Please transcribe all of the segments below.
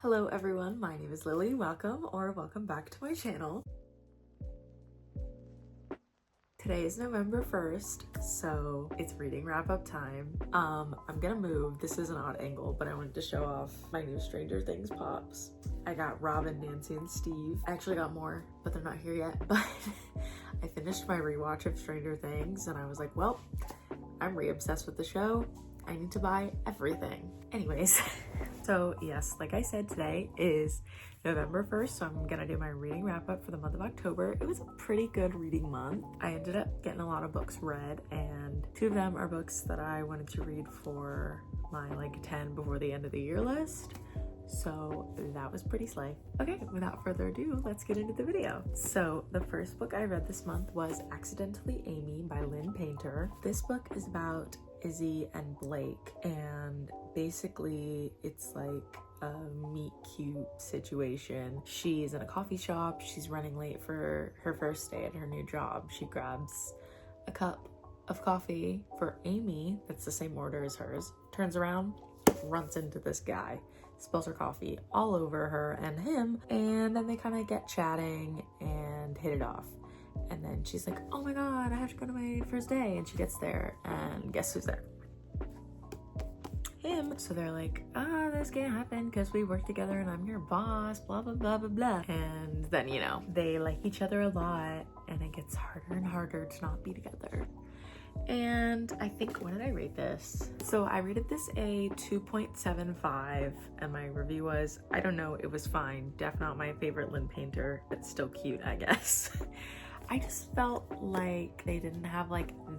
Hello everyone, my name is Lily. Welcome back to my channel. Today is November 1st, so it's reading wrap-up time. I'm gonna move. This is an odd angle, but I wanted to show off my new Stranger Things pops. I got Robin, Nancy, and Steve. I actually got more, but they're not here yet. But I finished my rewatch of Stranger Things and I was like, well, I'm re-obsessed with the show. I need to buy everything. Anyways, so yes, like I said, today is November 1st, so I'm gonna do my reading wrap up for the month of October. It was a pretty good reading month. I ended up getting a lot of books read, and 2 of them are books that I wanted to read for my 10 before the end of the year list. So that was pretty slay. Okay, without further ado, let's get into the video. So the first book I read this month was Accidentally Amy by Lynn Painter. This book is about Izzy and Blake, and basically it's like a meet cute situation. She's in a coffee shop, she's running late for her first day at her new job. She grabs a cup of coffee for Amy that's the same order as hers, turns around, runs into this guy, spills her coffee all over her and him, and then they kind of get chatting and hit it off. And then she's like, oh my god, I have to go to my first day. And she gets there, and guess who's there? Him. So they're like, this can't happen because we work together and I'm your boss, blah, blah, blah, blah, blah. And then, they like each other a lot, and it gets harder and harder to not be together. And I think, what did I rate this? So I rated this a 2.75, and my review was, I don't know, it was fine. Definitely not my favorite Lynn Painter, but still cute, I guess. I just felt like they didn't have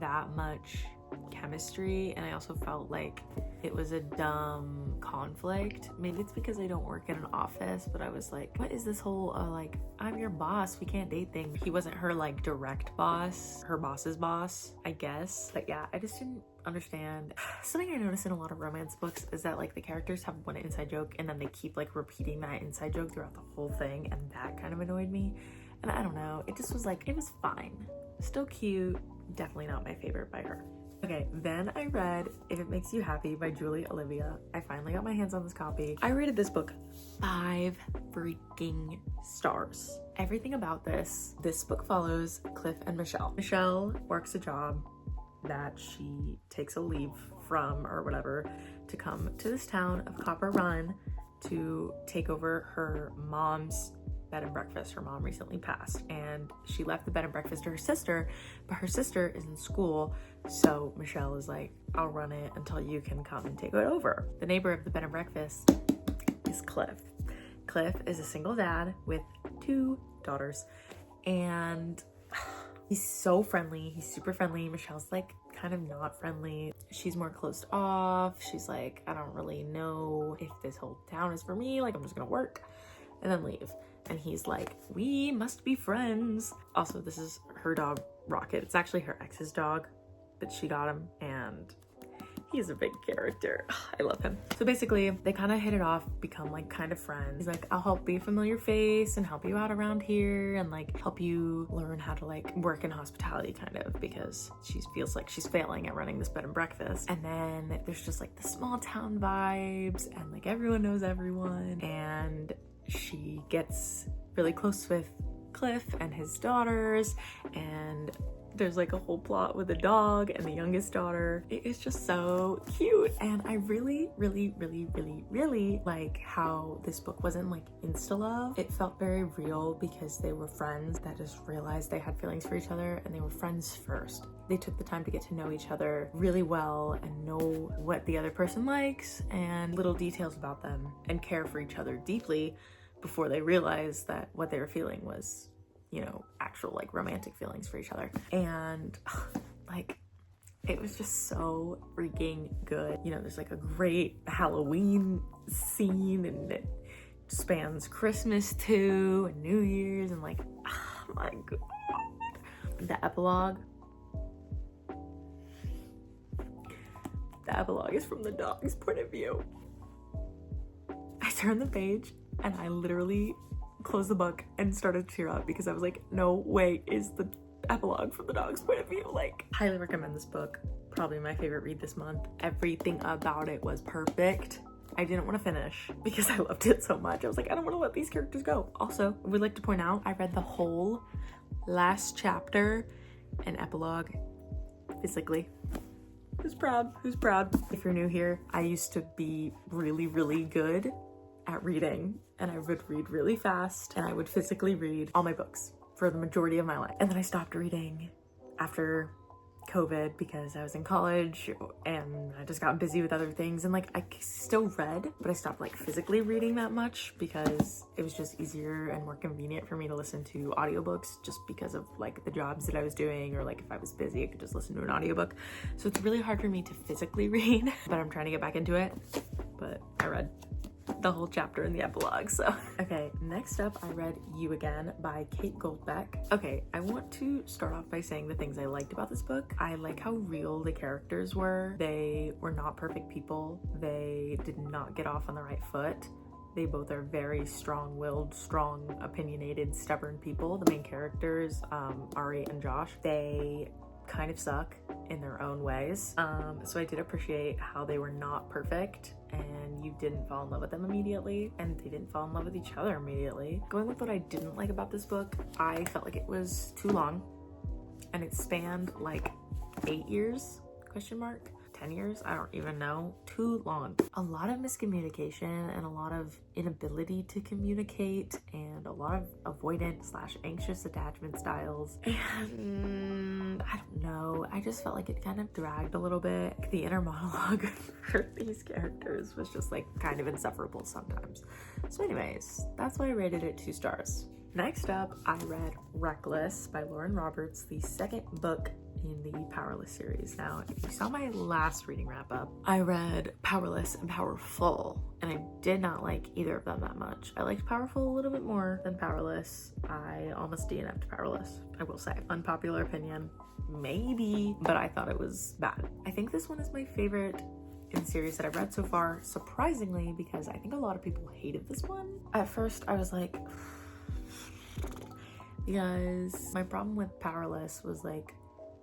that much chemistry, and I also felt like it was a dumb conflict. Maybe it's because I don't work in an office, but I was like, what is this whole I'm your boss, we can't date thing? He wasn't her direct boss, her boss's boss, I guess. But yeah, I just didn't understand. Something I noticed in a lot of romance books is that the characters have one inside joke and then they keep repeating that inside joke throughout the whole thing, and that kind of annoyed me. And I don't know, it just was it was fine. Still cute, definitely not my favorite by her. Okay, then I read If It Makes You Happy by Julie Olivia. I finally got my hands on this copy. I rated this book 5 freaking stars. Everything about this book follows Cliff and Michelle. Michelle works a job that she takes a leave from or whatever to come to this town of Copper Run to take over her mom's bed and breakfast. Her mom recently passed, and she left the bed and breakfast to her sister, but her sister is in school, so Michelle is like, I'll run it until you can come and take it over. The neighbor of the bed and breakfast is Cliff. Cliff is a single dad with 2 daughters, and he's so friendly. He's super friendly. Michelle's kind of not friendly. She's more closed off. She's like, I don't really know if this whole town is for me. I'm just gonna work and then leave. And he's like, we must be friends. Also, this is her dog, Rocket. It's actually her ex's dog, but she got him, and he's a big character. I love him. So basically, they kind of hit it off, become kind of friends. He's like, I'll help be a familiar face and help you out around here and help you learn how to work in hospitality kind of, because she feels like she's failing at running this bed and breakfast. And then there's just the small town vibes, and everyone knows everyone, and she gets really close with Cliff and his daughters, and there's a whole plot with the dog and the youngest daughter. It is just so cute, and I really, really, really, really, really like how this book wasn't insta love. It felt very real because they were friends that just realized they had feelings for each other, and they were friends first. They took the time to get to know each other really well and know what the other person likes and little details about them, and care for each other deeply before they realized that what they were feeling was, actual romantic feelings for each other. And it was just so freaking good. There's a great Halloween scene, and it spans Christmas too, and New Year's, and oh my god. The epilogue is from the dog's point of view. I turned the page and I literally closed the book and started to tear up because I was like, no way is the epilogue from the dog's point of view. Highly recommend this book. Probably my favorite read this month. Everything about it was perfect. I didn't want to finish because I loved it so much. I was like, I don't want to let these characters go. Also, I would like to point out, I read the whole last chapter and epilogue physically. Who's proud? Who's proud? If you're new here, I used to be really, really good at reading, and I would read really fast, and I would physically read all my books for the majority of my life. And then I stopped reading after COVID because I was in college and I just got busy with other things, and like I still read, but I stopped like physically reading that much because it was just easier and more convenient for me to listen to audiobooks just because of like the jobs that I was doing, or like if I was busy I could just listen to an audiobook. So it's really hard for me to physically read, but I'm trying to get back into it. But I read the whole chapter in the epilogue, so. Okay, next up I read You Again by Kate Goldbeck. Okay, I want to start off by saying the things I liked about this book. I like how real the characters were. They were not perfect people. They did not get off on the right foot. They both are very strong-willed, strong, opinionated, stubborn people. The main characters, Ari and Josh, they kind of suck in their own ways. So I did appreciate how they were not perfect, and you didn't fall in love with them immediately, and they didn't fall in love with each other immediately. Going with what I didn't like about this book, I felt like it was too long, and it spanned like 8 years, question mark, 10 years, I don't even know, too long. A lot of miscommunication and a lot of inability to communicate and a lot of avoidant / anxious attachment styles. And I don't know, I just felt like it kind of dragged a little bit. The inner monologue for these characters was just like kind of insufferable sometimes. So anyways, that's why I rated it 2 stars. Next up, I read Reckless by Lauren Roberts, the second book in the Powerless series. Now, if you saw my last reading wrap up, I read Powerless and Powerful, and I did not like either of them that much. I liked Powerful a little bit more than Powerless. I almost DNF'd Powerless, I will say. Unpopular opinion, maybe, but I thought it was bad. I think this one is my favorite in the series that I've read so far, surprisingly, because I think a lot of people hated this one. At first, I was like, because my problem with Powerless was like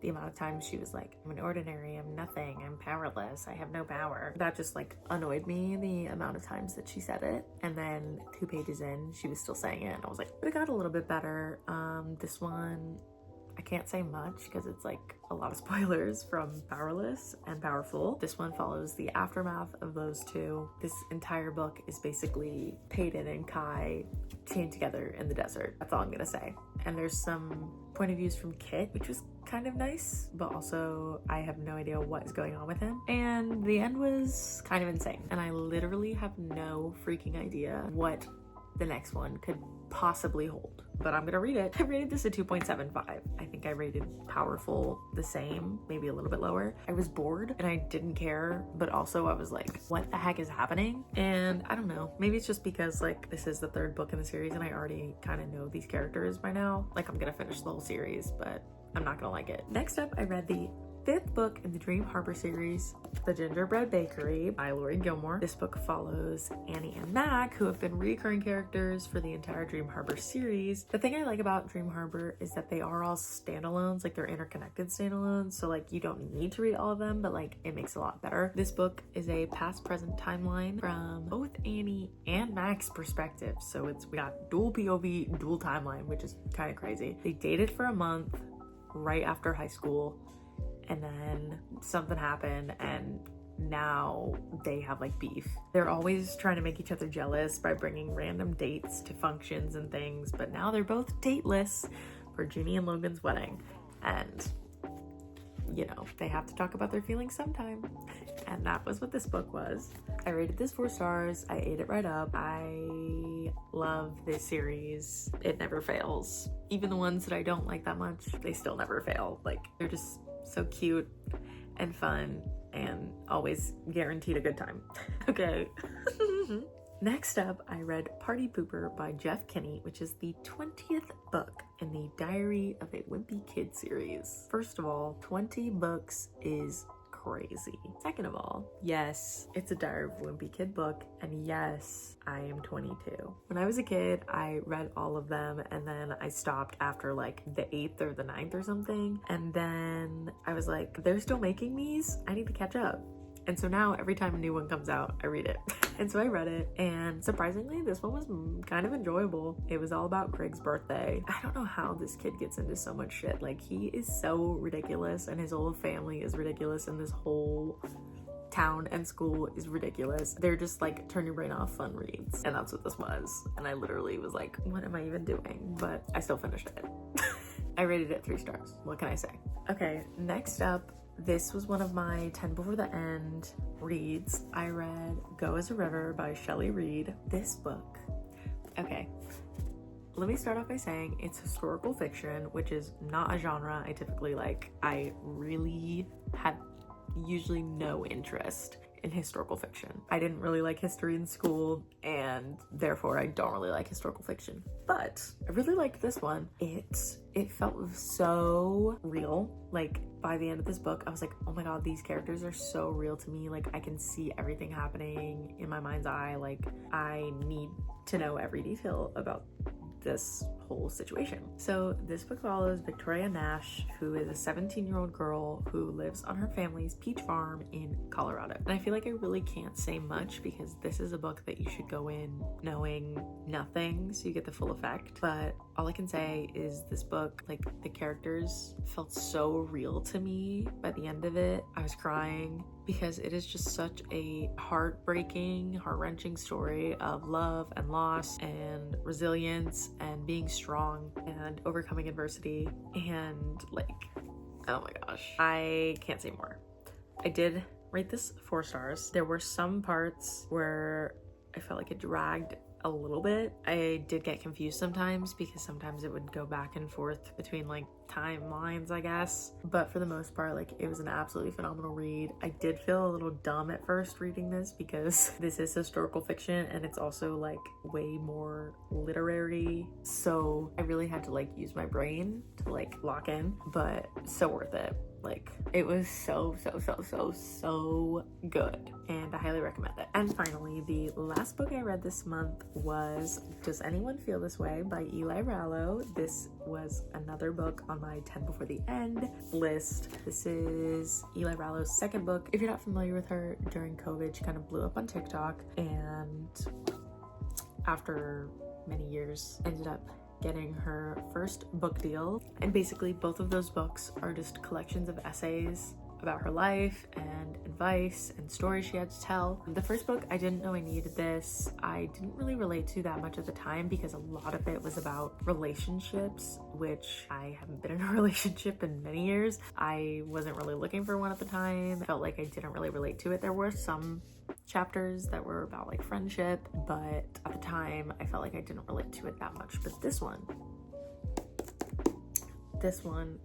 the amount of times she was like, I'm an ordinary, I'm nothing, I'm powerless, I have no power. That just like annoyed me, the amount of times that she said it. And then 2 pages in, she was still saying it, and I was like, but it got a little bit better. This one, I can't say much because it's like a lot of spoilers from Powerless and Powerful. This one follows the aftermath of those 2. This entire book is basically Peyton and Kai chained together in the desert. That's all I'm gonna say. And there's some point of views from Kit, which was kind of nice, but also I have no idea what is going on with him. And the end was kind of insane. And I literally have no freaking idea what the next one could possibly hold, but I'm gonna read it. I rated this a 2.75. I think I rated Powerful the same, maybe a little bit lower. I was bored and I didn't care, but also I was like, what the heck is happening? And I don't know, maybe it's just because like this is the 3rd book in the series and I already kind of know these characters by now. Like I'm gonna finish the whole series, but I'm not gonna like it. Next up, I read the 5th book in the Dream Harbor series, The Gingerbread Bakery by Lori Gilmore. This book follows Annie and Mac, who have been recurring characters for the entire Dream Harbor series. The thing I like about Dream Harbor is that they are all standalones, like they're interconnected standalones, so like you don't need to read all of them, but like it makes it a lot better. This book is a past-present timeline from both Annie and Mac's perspective, so we got dual POV, dual timeline, which is kind of crazy. They dated for a month right after high school, and then something happened and now they have like beef. They're always trying to make each other jealous by bringing random dates to functions and things, but now they're both dateless for Ginny and Logan's wedding, and you know, they have to talk about their feelings sometime. And that was what this book was. I rated this 4 stars. I ate it right up. I love this series. It never fails. Even the ones that I don't like that much, they still never fail. Like, they're just so cute and fun and always guaranteed a good time. Okay. Next up, I read Party Pooper by Jeff Kinney, which is the 20th book in the Diary of a Wimpy Kid series. First of all, 20 books is crazy. Second of all, yes, it's a Diary of a Wimpy Kid book, and yes, I am 22. When I was a kid, I read all of them, and then I stopped after like the 8th or the 9th or something, and then I was like, they're still making these? I need to catch up. And so now every time a new one comes out, I read it. And so I read it, and surprisingly, this one was kind of enjoyable. It was all about Greg's birthday. I don't know how this kid gets into so much shit. Like, he is so ridiculous, and his whole family is ridiculous, and this whole town and school is ridiculous. They're just like turn your brain off fun reads, and that's what this was. And I literally was like, what am I even doing? But I still finished it. I rated it 3 stars. What can I say? Okay, next up, this was one of my 10 before the end reads. I read Go as a River by Shelley Reed. This book, okay, let me start off by saying it's historical fiction, which is not a genre I typically like. I really have usually no interest in historical fiction. I didn't really like history in school, and therefore I don't really like historical fiction. But I really liked this one. It felt so real. Like, by the end of this book, I was like, oh my god, these characters are so real to me. Like, I can see everything happening in my mind's eye. Like, I need to know every detail about this whole situation. So this book follows Victoria Nash, who is a 17-year-old girl who lives on her family's peach farm in Colorado. And I feel like I really can't say much because this is a book that you should go in knowing nothing so you get the full effect. But all I can say is this book, like, the characters felt so real to me. By the end of it, I was crying because it is just such a heartbreaking, heart-wrenching story of love and loss and resilience and being strong and overcoming adversity. And like, oh my gosh, I can't say more. I did rate this 4 stars. There were some parts where I felt like it dragged a little bit. I did get confused sometimes because sometimes it would go back and forth between like timelines, I guess. But for the most part, like, it was an absolutely phenomenal read. I did feel a little dumb at first reading this because this is historical fiction and it's also like way more literary. So I really had to like use my brain to like lock in, but so worth it. Like, it was so good, and I highly recommend it. And finally, the last book I read this month was Does Anyone Feel This Way by Eli Rallo. This was another book on my 10 before the end list. This is Eli Rallo's second book. If you're not familiar with her, during COVID, she kind of blew up on TikTok, and after many years, ended up getting her first book deal. And basically both of those books are just collections of essays about her life and advice and stories she had to tell. The first book, I didn't know I needed this. I didn't really relate to that much at the time because a lot of it was about relationships, which I haven't been in a relationship in many years. I wasn't really looking for one at the time. I felt like I didn't really relate to it. There were some chapters that were about like friendship, but at the time I felt like I didn't relate to it that much. But this one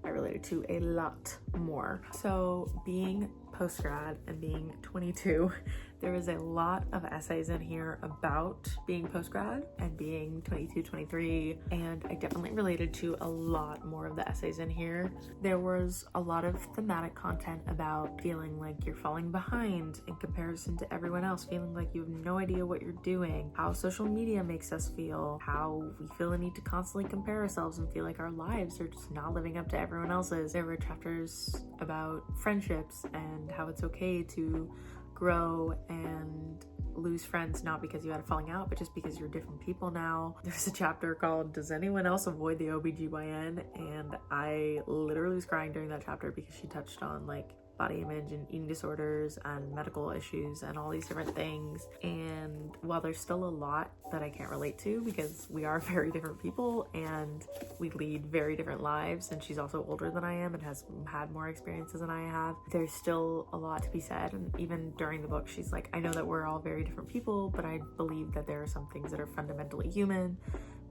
I related to a lot more. So being post-grad and being 22, there is a lot of essays in here about being post-grad and being 22, 23, and I definitely related to a lot more of the essays in here. There was a lot of thematic content about feeling like you're falling behind in comparison to everyone else, feeling like you have no idea what you're doing, how social media makes us feel, how we feel the need to constantly compare ourselves and feel like our lives are just not living up to everyone else's. There were chapters about friendships and how it's okay to grow and lose friends, not because you had a falling out, but just because you're different people now. There's a chapter called Does Anyone Else Avoid the OBGYN? And I literally was crying during that chapter because she touched on like body image and eating disorders and medical issues and all these different things. And while there's still a lot that I can't relate to because we are very different people and we lead very different lives, and she's also older than I am and has had more experiences than I have, there's still a lot to be said. And even during the book, she's like, I know that we're all very different people, but I believe that there are some things that are fundamentally human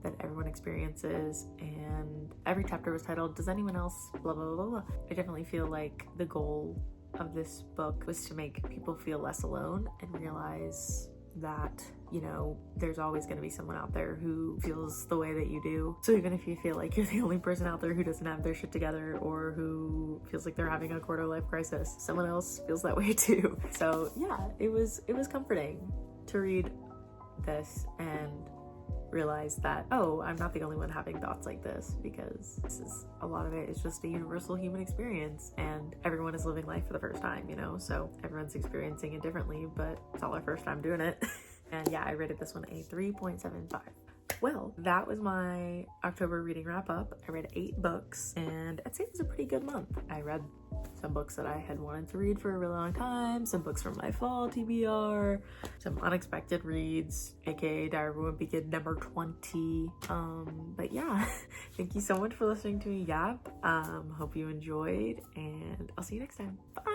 that everyone experiences. And every chapter was titled, Does Anyone Else blah blah blah blah. I definitely feel like the goal of this book was to make people feel less alone and realize that, you know, there's always going to be someone out there who feels the way that you do. So even if you feel like you're the only person out there who doesn't have their shit together or who feels like they're having a quarter life crisis, someone else feels that way too. So yeah, it was comforting to read this and realized that, oh, I'm not the only one having thoughts like this, because a lot of it is just a universal human experience, and everyone is living life for the first time, you know? So everyone's experiencing it differently, but it's all our first time doing it. And yeah, I rated this one a 3.75. Well, that was my October reading wrap up. I read 8 books, and I'd say it was a pretty good month. I read some books that I had wanted to read for a really long time, some books from my fall TBR, some unexpected reads, aka Diary of a Wimpy Kid number 20. But yeah, thank you so much for listening to me yap. Hope you enjoyed, and I'll see you next time. Bye!